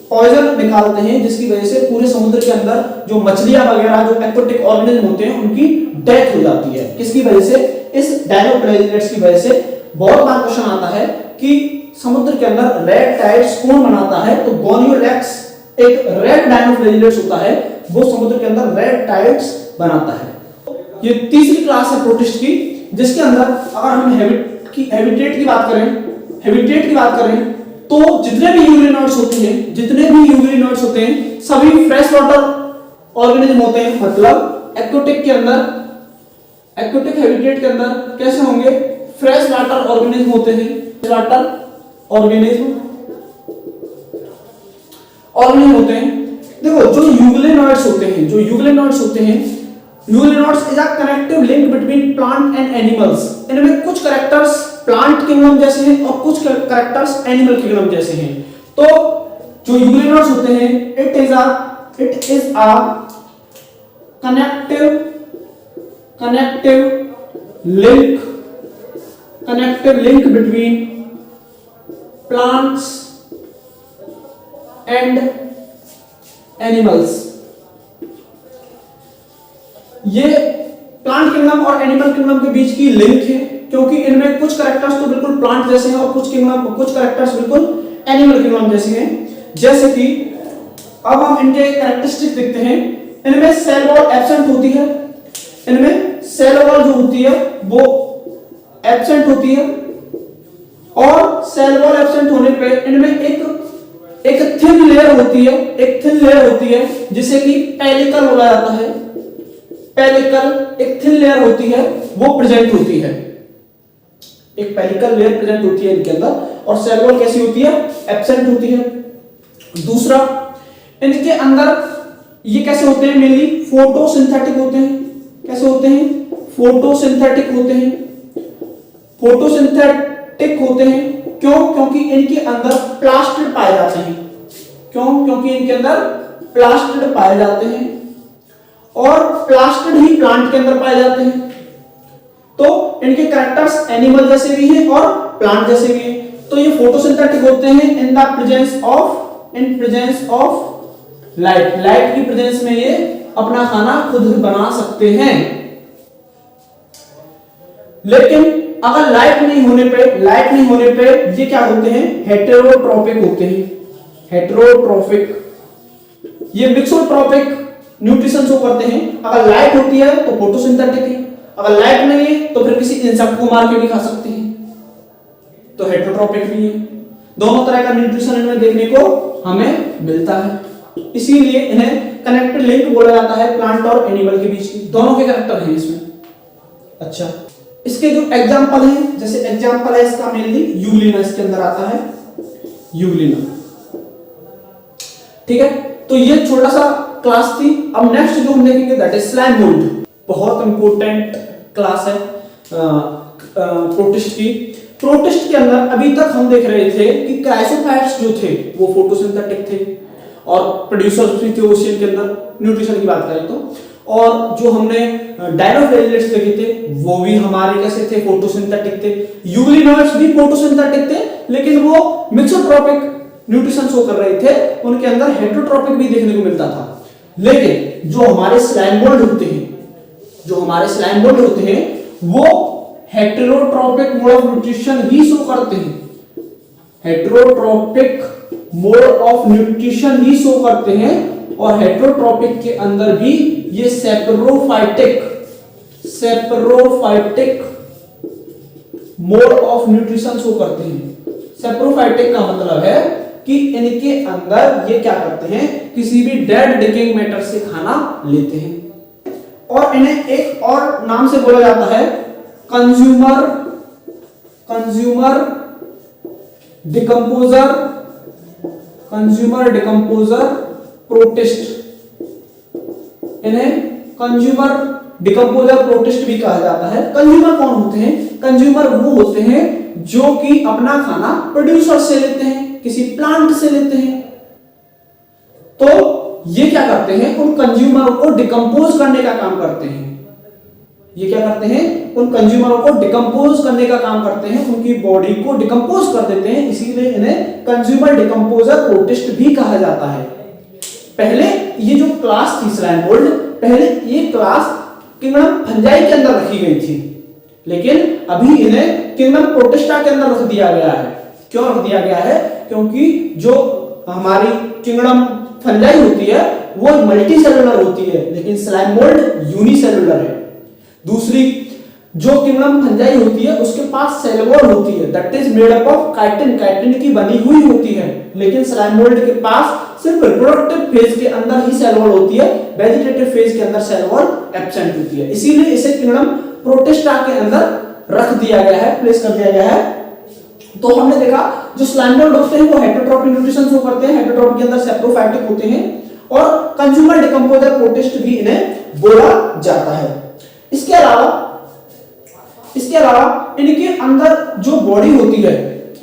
पॉइजन निकालते हैं, जिसकी वजह से पूरे समुद्र के अंदर जो मछलियां वगैरह जो एक्वाटिक ऑर्गेनिज्म होते हैं उनकी डेथ हो जाती है। किसकी वजह से, इस डायनोफ्लैजिलेट्स की वजह से। बहुत बार क्वेश्चन आता है कि समुद्र के अंदर रेड टाइड्स कौन बनाता है, तो गोनियोलेक्स एक रेड डायनोफ्लैजिलेट्स होता है, वो समुद्र के अंदर रेड टाइड्स बनाता है। ये तीसरी क्लास है प्रोटिस्ट की, जिसके अंदर अगर हम हैबिटेट की बात करें तो जितने भी यूग्लिनोड्स होते हैं सभी फ्रेश वाटर ऑर्गेनिज्म होते हैं, मतलब एक्वाटिक हैबिटेट के अंदर कैसे होंगे, फ्रेश वाटर ऑर्गेनिज्म होते हैं, देखो जो यूग्लिनोड्स होते हैं euglenoids is a connective link between plant and animals. इनमें कुछ कैरेक्टर्स प्लांट किंगडम जैसे हैं और कुछ कैरेक्टर्स एनिमल किंगडम जैसे हैं। तो जो यूग्लिनोड्स होते हैं it is a connective link between plants and animals. ये प्लांट किंगडम और एनिमल किंगडम के बीच की लिंक है, क्योंकि इनमें कुछ कैरेक्टर्स तो बिल्कुल प्लांट जैसे हैं और कुछ कैरेक्टर्स बिल्कुल एनिमल किंगडम जैसे हैं। जैसे कि अब हम इनके कैरेक्टरिस्टिक्स देखते हैं। इनमें सेल वॉल एब्सेंट होती है, जो होती है वो एब्सेंट होती है, और सेल वॉल एब्सेंट होने पे इनमें एक थिन लेयर होती है, जिसे कि पेलिकल बोला जाता है। एक थिन लेयर होती है, वो प्रेजेंट होती है, एक पेलिकल लेयर प्रेजेंट होती है इनके अंदर, और सेल वॉल कैसी होती है, एब्सेंट होती है। दूसरा, इनके अंदर ये कैसे होते हैं, मेनली फोटोसिंथेटिक होते हैं। कैसे होते हैं, फोटोसिंथेटिक होते हैं। क्यों? क्योंकि इनके अंदर प्लास्टिड पाए जाते हैं, और प्लास्टिड ही प्लांट के अंदर पाए जाते हैं। तो इनके कैरेक्टर्स एनिमल जैसे भी हैं और प्लांट जैसे भी हैं। तो ये फोटोसिंथेटिक होते हैं इन प्रेजेंस ऑफ लाइट की प्रेजेंस में ये अपना खाना खुद बना सकते हैं। लेकिन अगर लाइट नहीं होने पे ये क्या होते हैं, हेटेरोट्रोपिक होते हैं। ये मिक्सोट्रोपिक न्यूट्रिशन शो करते हैं। अगर लाइट होती है तो फोटोसिंथेटिक है, अगर लाइट नहीं है तो फिर किसी इंसेक्ट को मार के भी खा सकते हैं, तो हेटेरोट्रोपिक भी है। दोनों तरह का न्यूट्रिशन इनमें देखने को हमें मिलता है, इसीलिए इन्हें कनेक्टेड लिंक बोला जाता है प्लांट और एनिमल के बीच की। दोनों के कैरेक्टर हैं इसमें। अच्छा, इसके जो एग्जाम्पल हैं, जैसे एग्जाम्पल है इसका मेनली यूग्लिना, इसके अंदर आता है यूग्लिना। ठीक है, तो ये छोटा सा क्लास थी। अब नेक्स्ट जो हम देखेंगे दैट इज स्लाइम मोल्ड। बहुत इंपॉर्टेंट क्लास है प्रोटिस्ट की। प्रोटिस्ट के अंदर अभी तक हम देख रहे थे कि क्राइसोफाइट्स जो थे वो फोटोसिंथेटिक थे और प्रोड्यूसर्स भी थे ओशियन के अंदर, न्यूट्रिशन की बात करें तो। और जो हमने डायनोफ्लेजेलेट्स देखे थे वो भी हमारे कैसे थे, फोटोसिंथेटिक थे। यूग्लिनोइड्स भी फोटोसिंथेटिक थे, लेकिन वो मिक्सोट्रोपिक न्यूट्रिशन शो कर रहे थे, उनके अंदर हेटेरोट्रोपिक भी देखने को मिलता था। लेकिन जो हमारे स्लाइम मोल्ड होते हैं, वो हेटेरोट्रोपिक मोड ऑफ न्यूट्रिशन ही शो करते हैं। हेटेरोट्रोपिक मोड ऑफ न्यूट्रिशन ही शो करते हैं, और हेटेरोट्रोपिक के अंदर भी ये saprophytic mode of nutrition show करते हैं। सेपरोफाइटिक का मतलब है कि इनके अंदर ये क्या करते हैं, किसी भी डेड डिकेइंग मैटर से खाना लेते हैं। और इन्हें एक और नाम से बोला जाता है कंज्यूमर डिकम्पोजर प्रोटिस्ट। इन्हें कंज्यूमर डिकम्पोजर प्रोटिस्ट भी कहा जाता है। कंज्यूमर कौन होते हैं? कंज्यूमर वो होते हैं जो कि अपना खाना प्रोड्यूसर से लेते हैं, किसी प्लांट से लेते हैं। तो ये क्या करते हैं, उन कंज्यूमरों को डिकम्पोज करने का काम करते हैं। ये क्या करते हैं, उन कंज्यूमरों को डिकम्पोज करने का काम करते हैं, उनकी बॉडी को डिकम्पोज कर देते हैं, इसीलिए इन्हें कंज्यूमर डिकम्पोजर प्रोटिस्ट भी कहा जाता है। पहले ये जो क्लास थी स्लाइम मोल्ड, पहले ये क्लास किंगडम फंजाई के अंदर रखी गई थी, लेकिन अभी इन्हें किंगडम प्रोटिस्टा के अंदर रख दिया गया है। क्यों रख दिया गया है? क्योंकि जो हमारी किंगडम फंजाई होती है वो मल्टी सेलुलर होती है, लेकिन स्लाइम मोल्ड यूनिसेलुलर है। दूसरी जो किंगडम फंजाई होती है उसके पास सेल वॉल होती है, that is made up of chitin, chitin की बनी हुई होती है। लेकिन स्लाइम मोल्ड के पास सिर्फ रिप्रोडक्टिव फेज के अंदर ही सेल वॉल होती है, वेजिटेटिव फेज के अंदर सेल वॉल एब्सेंट होती है। इसीलिए इसे किंगडम प्रोटिस्टा के अंदर रख दिया गया है, प्लेस कर दिया गया है। तो हमने देखा जो स्लाइम मोल्ड होते हैं वो हेटेरोट्रोपिक न्यूट्रिशन शो करते हैं, हेटेरोट्रोपिक के अंदर सेप्रोफाइटिक होते हैं, और कंज्यूमर डिकम्पोजर प्रोटिस्ट भी इन्हें बोला जाता है। इसके अलावा इनके अंदर जो बॉडी होती है,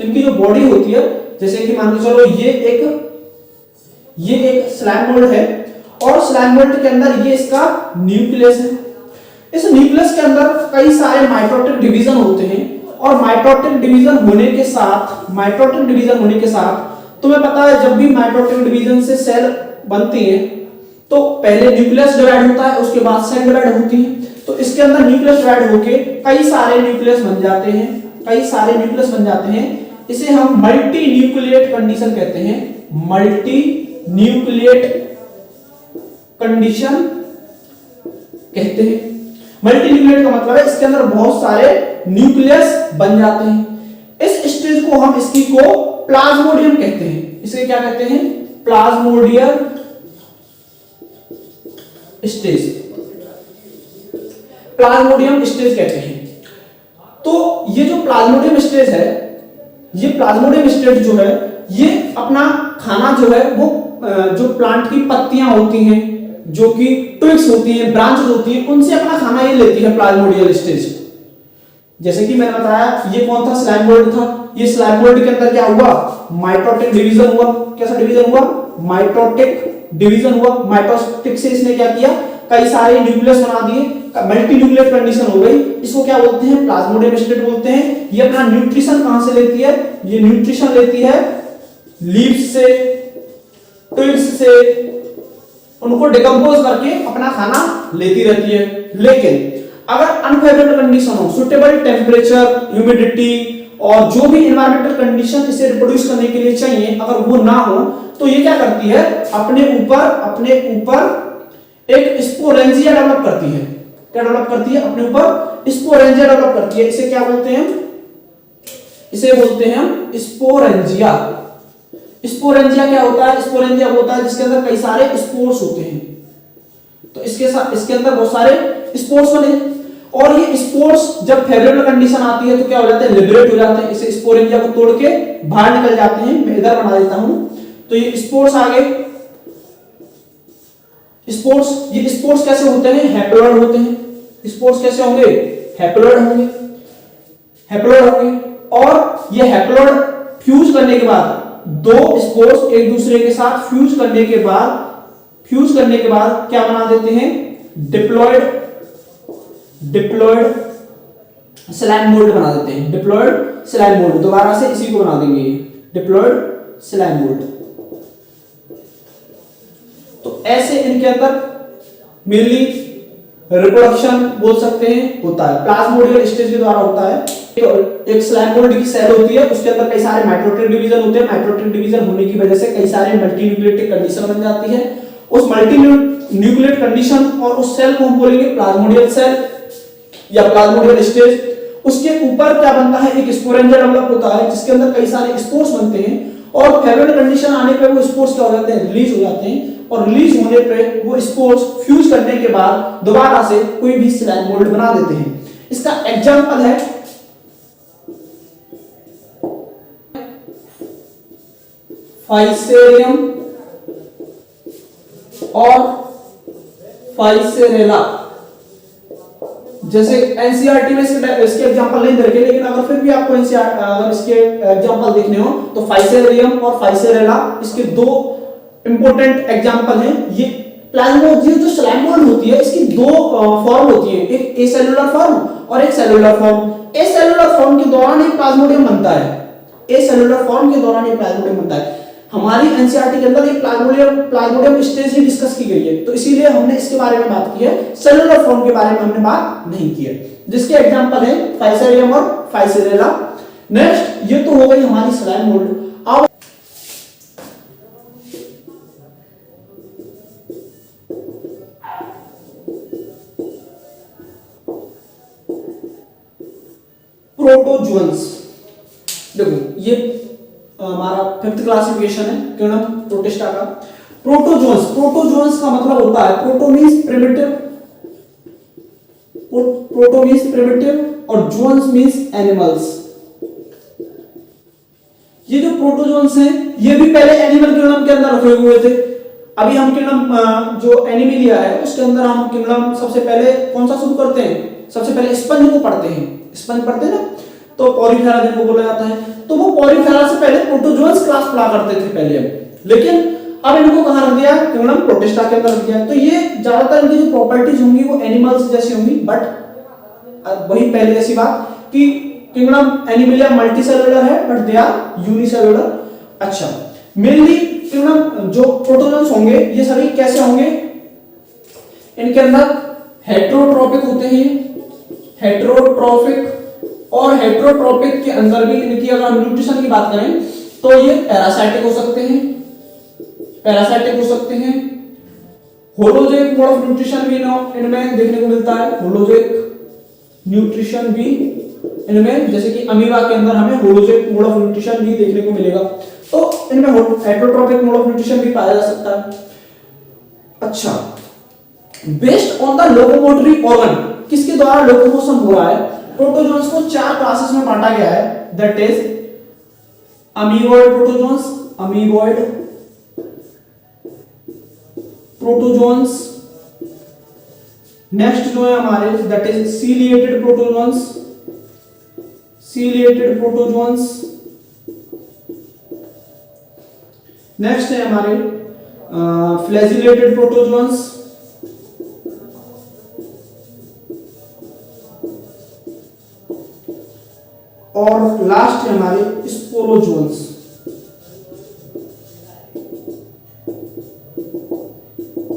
इनकी जो बॉडी होती है, जैसे कि मान के चलो ये एक स्लाइम मोल्ड है, और स्लाइम मोल्ड के अंदर ये इसका न्यूक्लियस है। इस न्यूक्लियस के अंदर कई सारे माइटोटिक डिवीजन होते हैं, और माइटोटिक डिवीजन होने के साथ तुम्हें पता है जब भी माइटोटिक डिवीजन से सेल बनती है तो पहले न्यूक्लियस डिवाइड होता है, उसके बाद सेल डिवाइड होती है। तो इसके अंदर न्यूक्लियस डिवाइड होके कई सारे न्यूक्लियस बन जाते हैं। इसे हम मल्टी न्यूक्लिएट कंडीशन कहते हैं। मल्टी न्यूक्लिएट का मतलब है इसके अंदर बहुत सारे न्यूक्लियस बन जाते हैं। इस स्टेज को हम इसकी को प्लाज्मोडियम कहते हैं। इसे क्या कहते हैं? प्लाज्मोडियम स्टेज कहते हैं। तो ये जो प्लाज्मोडियम स्टेज है, ये प्लाज्मोडियम स्टेज जो है, ये अपना खाना जो है वो जो प्लांट की पत्तियां होती हैं, जो कि ट्विग्स होती हैं, ब्रांचेस होती हैं, उनसे अपना खाना ये लेती है प्लाज्मोडियम स्टेज। जैसे कि मैंने बताया ये कौन था? स्लाइम मोल्ड था। ये स्लाइम मोल्ड के अंदर क्या हुआ? माइटोटिक डिवीजन हुआ। कैसा डिवीजन हुआ? माइटोटिक डिवीजन हुआ। माइटोटिक से इसने क्या किया? कई सारे न्यूक्लियस बना दिए, मल्टी न्यूक्लिएट कंडीशन हो गई। इसको क्या बोलते हैं? प्लाज्मोडियम स्टेट बोलते हैं। ये अपना न्यूट्रिशन कहां से लेती है? ये न्यूट्रिशन लेती है लीव्स से, ट्विग्स से, उनको डिकम्पोज करके अपना खाना लेती रहती है। लेकिन अगर अनफेवरेबल कंडीशन हो, सुटेबल टेम्परेचर, ह्यूमिडिटी और जो भी एनवायरमेंटल कंडीशन इसे रिप्रोड्यूस करने के लिए चाहिए, अगर वो ना हो तो ये क्या करती है? अपने ऊपर एक स्पोरेंजिया डेवलप करती है। क्या डेवलप करती है? अपने ऊपर स्पोरेंजिया डेवलप करती है। इसे क्या बोलते हैं? इसे बोलते हैं हम स्पोरेंजिया। स्पोरेंजिया क्या होता है? स्पोरेंजिया होता है जिसके अंदर कई सारे स्पोर्स होते हैं। तो इसके अंदर बहुत सारे स्पोर्स बने, और ये स्पोर्स जब फेवरेबल कंडीशन आती है तो क्या हो जाते हैं, लिबरेट हो जाते हैं, इसे स्पोरेंजिया को तोड़ के बाहर निकल जाते हैं। मैं इधर बना देता हूं, तो ये स्पोर्स आ गए। स्पोर्स, ये स्पोर्स कैसे होते हैं, हैप्लॉइड होते हैं। स्पोर्स कैसे होंगे, हैप्लॉइड होंगे, हैप्लॉइड होंगे। और ये हैप्लॉइड फ्यूज करने के बाद, दो स्पोर्स एक दूसरे के साथ फ्यूज करने के बाद क्या बना देते हैं, डिप्लॉयड स्लाइम मोल्ड बना देते हैं। डिप्लॉयड स्लाइम मोल्ड, दोबारा से इसी को बना देंगे, डिप्लॉयड स्लाइम मोल्ड। तो ऐसे इनके अंदर मेनली रिप्रोडक्शन बोल सकते हैं होता है, प्लाज्मोडियल स्टेज के द्वारा होता है। एक स्लाइम मोल्ड की सेल होती है, उसके अंदर कई सारे माइटोटिक डिवीजन होते हैं। माइटोटिक डिवीजन होने की वजह से कई सारे मल्टीन्यूक्लिएटिक कंडीशन बन जाती है। उस मल्टीन्यूक्लिएट कंडीशन और उस सेल को हम बोलेंगे प्लाज्मोडियल सेल या प्लाज्मोडियल स्टेज। उसके ऊपर क्या बनता है, एक स्पोरेंजिया डेवलप होता है जिसके अंदर कई सारे स्पोर्स बनते हैं और फेवरेबल कंडीशन आने पे वो स्पोर्स क्या हो जाते हैं, रिलीज हो जाते हैं। और रिलीज होने पे वो स्पोर्स फ्यूज करने के बाद दोबारा से कोई भी स्लाइम मोल्ड बना देते हैं। इसका एग्जांपल है फाइसेरियम और फाइसेरेला। जैसे एनसीईआरटी में इसके एग्जांपल नहीं दे, लेकिन अगर फिर भी आपको अगर इसके एग्जांपल देखने हो तो फाइसेरियम और फाइसेरेला इसके दो इंपॉर्टेंट एग्जांपल हैं। ये प्लाज्मोडियल जो स्लाइम मोल्ड होती है इसकी दो फॉर्म होती है, एक एसेलुलर फॉर्म और एक सेलुलर फॉर्म। एसेलुलर फॉर्म के दौरान एक प्लाज्मोडियम बनता है, एसेलुलर फॉर्म के दौरान एक प्लाज्मोडियम बनता है। हमारी एनसीईआरटी के अंदर एक प्लाज्मोडियम स्टेज ही डिस्कस की गई है, तो इसीलिए हमने इसके बारे में बात की है, सेलुलर फॉर्म के बारे में हमने बात नहीं की है, जिसके एग्जांपल है फाइसेरियम और फाइसेरेला। नेक्स्ट, ये तो हो गई हमारी स्लाइम मोल्ड। अब प्रोटोजुअन्स, देखो ये हमारा 5th क्लासिफिकेशन है किंगडम प्रोटिस्टा का। प्रोटोजुअन्स का मतलब होता है, प्रोटो मींस प्रिमिटिव और जुअन्स मींस एनिमल्स। ये जो प्रोटोजुअन्स हैं ये भी पहले एनिमल किंगडम के अंदर रखे हुए थे। अभी हम किंगडम जो एनिमलिया है उसके अंदर हम किंगडम सबसे पहले कौन सा शुरू करते हैं, सबसे पहले स्पंज को पढ़ते हैं। स्पंज पढ़ते हैं ना, तो पॉलीफेरा जिनको बोला जाता है, तो वो पॉलीफेरा से पहले प्रोटोजुअन्स क्लास पढ़ा करते थे पहले हम। लेकिन अब इनको कहां रख दिया, किंगडम प्रोटिस्टा के अंदर रख दिया। तो ये ज्यादातर इनकी जो प्रॉपर्टीज होंगी वो एनिमल्स जैसी होंगी, बट वही पहले जैसी बात कि किंगडम एनिमलिया मल्टीसेलुलर है बट दे आर यूनिसेलुलर। अच्छा, मेनली किंगडम जो प्रोटोजुअन्स होंगे ये सभी कैसे होंगे, इनके अंदर हेटेरोट्रोपिक होते हैं, हेटेरोट्रोपिक, और हेटेरोट्रोपिक के अंदर भी इनकी अगर हम न्यूट्रिशन की बात करें तो ये पैरासाइटिक हो सकते हैं, होलोजोइक मोड ऑफ न्यूट्रिशन भी इनमें देखने को मिलता है, होलोजोइक न्यूट्रिशन भी इनमें, जैसे कि अमीबा के अंदर हमें होलोजोइक मोड ऑफ न्यूट्रिशन भी देखने को मिलेगा। तो इनमें हेटेरोट्रोपिक मोड ऑफ न्यूट्रिशन भी पाया जा सकता है। अच्छा, based on the locomotory organ, किसके द्वारा लोकोमोशन हो रहा है, प्रोटोजुअन्स को 4 क्लासेस में बांटा गया है, दैट इज अमीबॉइड प्रोटोजुअन्स। नेक्स्ट जो है हमारे दैट इज सीलिएटेड प्रोटोजुअन्स। नेक्स्ट है हमारे फ्लैजिलेटेड प्रोटोजुअन्स। और लास्ट है हमारे स्पोरोजुअन्स।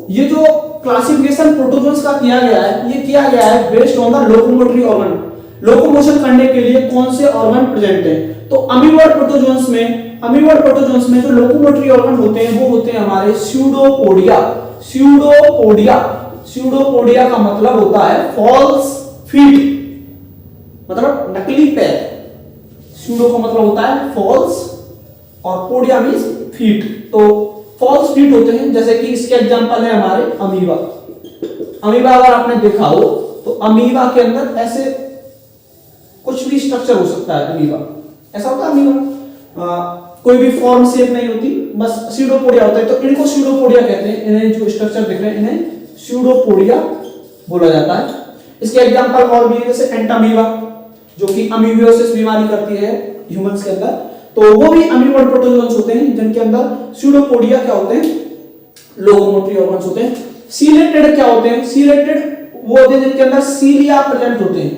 ये जो क्लासिफिकेशन प्रोटोजुअन्स का किया गया है, ये किया गया है based on the locomotory organ, locomotion करने के लिए कौन से ऑर्गन प्रेजेंट है। तो अमीबॉइड प्रोटोजुअन्स में जो लोकोमोटरी ऑर्गन होते हैं वो होते हैं हमारे स्यूडोपोडिया का मतलब होता है फॉल्स फीट, मतलब नकली पैर। स्यूडो का मतलब होता है फॉल्स और पोडिया मींस फीट, तो फॉल्स फीट होते हैं। जैसे कि इसके एग्जांपल है हमारे अमीबा। अगर आपने देखा हो तो अमीबा के अंदर ऐसे कुछ भी स्ट्रक्चर हो सकता है। अमीबा ऐसा होता है, अमीबा कोई भी फॉर्म शेप नहीं होती, बस स्यूडोपोडिया होता है। तो इनको स्यूडोपोडिया कहते हैं। इन्हें जो स्ट्रक्चर दिख रहे हैं इन्हें स्यूडोपोडिया बोला जाता है। इसके एग्जांपल और भी जैसे एंटामीबा, जो कि अमीबियोसिस बीमारी करती है ह्यूमंस के अंदर, तो वो भी अमीबोइड प्रोटोजोन्स होते हैं जिनके अंदर स्यूडोपोडिया क्या होते हैं, लोकोमोटरी ऑर्गन्स होते हैं। सीलेटेड क्या होते हैं, सीलेटेड वो होते हैं जिनके अंदर सीलिया प्रेजेंट होते हैं।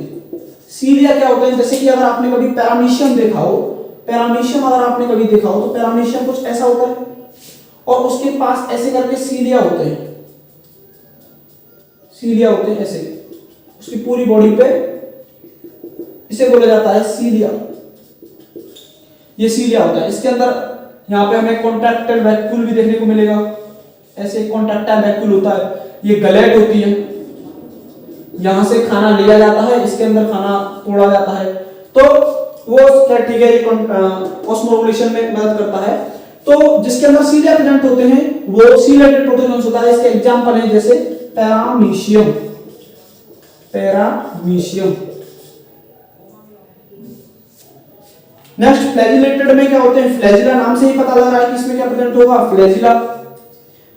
सीलिया क्या होते हैं, जैसे कि अगर आपने कभी पैरामीशियम देखा हो, पैरामीशियम अगर आपने कभी देखा हो तो पैरामीशियम कुछ ऐसा होता है और उसके पास ऐसे करके सीलिया होते हैं, सीलिया होते हैं ऐसे उसकी पूरी बॉडी पे, इसे बोला जाता है सीलिया। ये सीलिया होता है। इसके अंदर यहाँ पे हमें कॉन्ट्रैक्टाइल वैक्यूल भी देखने को मिलेगा, ऐसे कॉन्ट्रैक्टाइल वैक्यूल होता है। ये गलैट होती है, यहां से खाना लिया जाता है, इसके अंदर खाना तोड़ा जाता है। तो वो क्या ठीक है, ये ऑस्मोरेगुलेशन में मदद करता है। तो जिसके अंदर सीलिया प्रेजेंट होते हैं वो सीलेटेड प्रोटोजोन्स होता है। इसके एग्जांपल हैं जैसे पैरामीशियम, पैरामीशियम। नेक्स्ट फ्लैजिलेटेड में क्या होते हैं, फ्लैजिला नाम से ही पता लग रहा है कि इसमें क्या प्रेजेंट होगा, फ्लैजिला।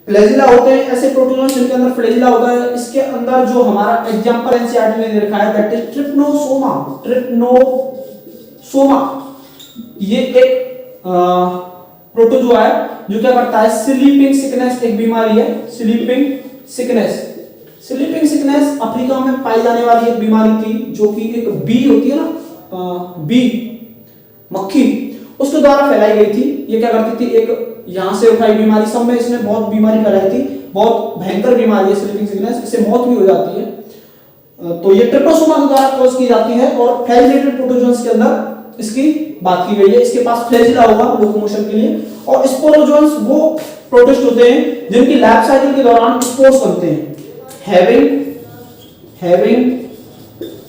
फ्लैजिला होते हैं ऐसे प्रोटोजोन्स जिनके अंदर फ्लैजिला होता है। इसके अंदर जो हमारा एग्जांपल एनसीईआरटी ने रखा है दैट इज ट्रिप्नोसोमा, ट्रिप्नोसोमा। ये एक प्रोटोजोआ है जो क्या करता है, स्लीपिंग सिकनेस एक बीमारी है, sleeping sickness. Sleeping sickness Africa में पाई जाने वाली एक बीमारी थी, जो कि एक बी होती है ना, बी मक्खी, उसके द्वारा फैलाई गई थी। ये क्या करती थी, एक यहां से उठाई बीमारी, सब में इसने बहुत बीमारी फैलाई थी, बहुत भयंकर बीमारी है स्लीपिंग सिकनेस, इससे मौत भी हो जाती है। तो ये ट्रिप्नोसोमा के द्वारा कॉज की जाती है और फ्लैजिलेटेड प्रोटोजोन्स के अंदर इसकी बात की गई है। इसके पास फ्लैजिला होगा लोकोमोशन के लिए, और स्पोरोजोन्स वो प्रोटिस्ट होते हैं जिनकी लाइफ साइकिल के दौरान स्पोर्स बनते हैं। Having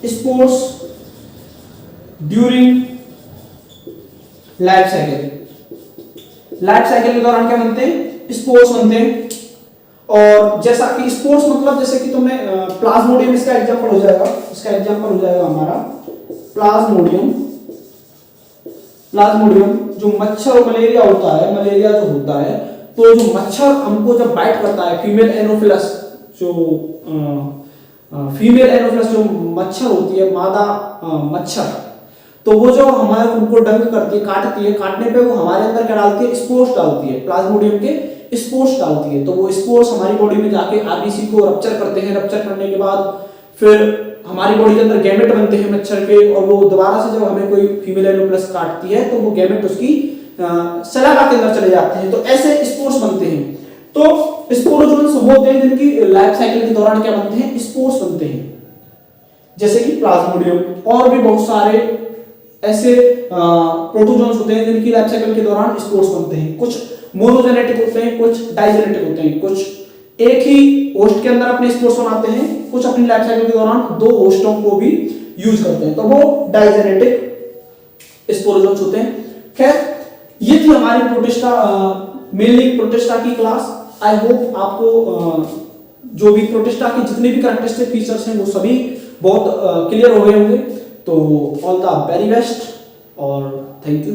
spores during life cycle, life cycle के दौरान क्या बनते हैं, स्पोर्स बनते हैं। और जैसा कि स्पोर्स मतलब जैसे कि तुमने प्लाज्मोडियम, इसका एग्जांपल हो जाएगा, इसका एग्जांपल हो जाएगा हमारा प्लाज्मोडियम। प्लाज्मोडियम जो मच्छर और मलेरिया होता है, मलेरिया जो होता है, तो जो मच्छर हमको जब बाइट करता है, फीमेल एनोफिलस जो फीमेल एनोफिलस जो मच्छर होती है, मादा मच्छर, तो वो जो हमारे उनको डंक करती है, काटती है, काटने पे वो हमारे अंदर क्या डालती है, स्पोर्स डालती है, प्लाज्मोडियम के स्पोर्स डालती है। तो वो स्पोर्स हमारी बॉडी में जाके आरबीसी को रप्चर करते हैं, रप्चर करने के बाद फिर हमारी बॉडी के अंदर गैमेट बनते हैं मच्छर के, और वो दोबारा से जब हमें कोई फीमेल एनोफिलस काटती है तो वो गैमेट उसकी सलागा के अंदर चले जाते हैं, तो ऐसे स्पोर्स बनते हैं। तो स्पोरोजोन्स होते हैं जिनकी लाइफ साइकिल के दौरान क्या बनते हैं, स्पोर्स बनते हैं, जैसे कि प्लाज्मोडियम। और भी बहुत सारे ऐसे प्रोटोजोन्स होते हैं जिनकी लाइफ साइकिल के दौरान स्पोर्स बनते हैं। कुछ मोनोजेनेटिक होते हैं, कुछ डाइजेनेटिक होते हैं, कुछ एक ही होस्ट के अंदर अपने स्पोर्स बनाते हैं, कुछ अपनी लाइफ साइकिल के दौरान दो होस्टों को भी यूज करते हैं, तो वो डाइजेनेटिक स्पोरोजोन्स होते हैं। खैर, ये थी हमारी प्रोटिस्टा, मेनली प्रोटिस्टा की क्लास। आई होप आपको जो भी प्रोटिस्टा के जितने भी कैरेक्टरिस्टिक फीचर्स हैं वो सभी बहुत क्लियर हो गए होंगे। तो ऑल द वेरी बेस्ट और थैंक यू।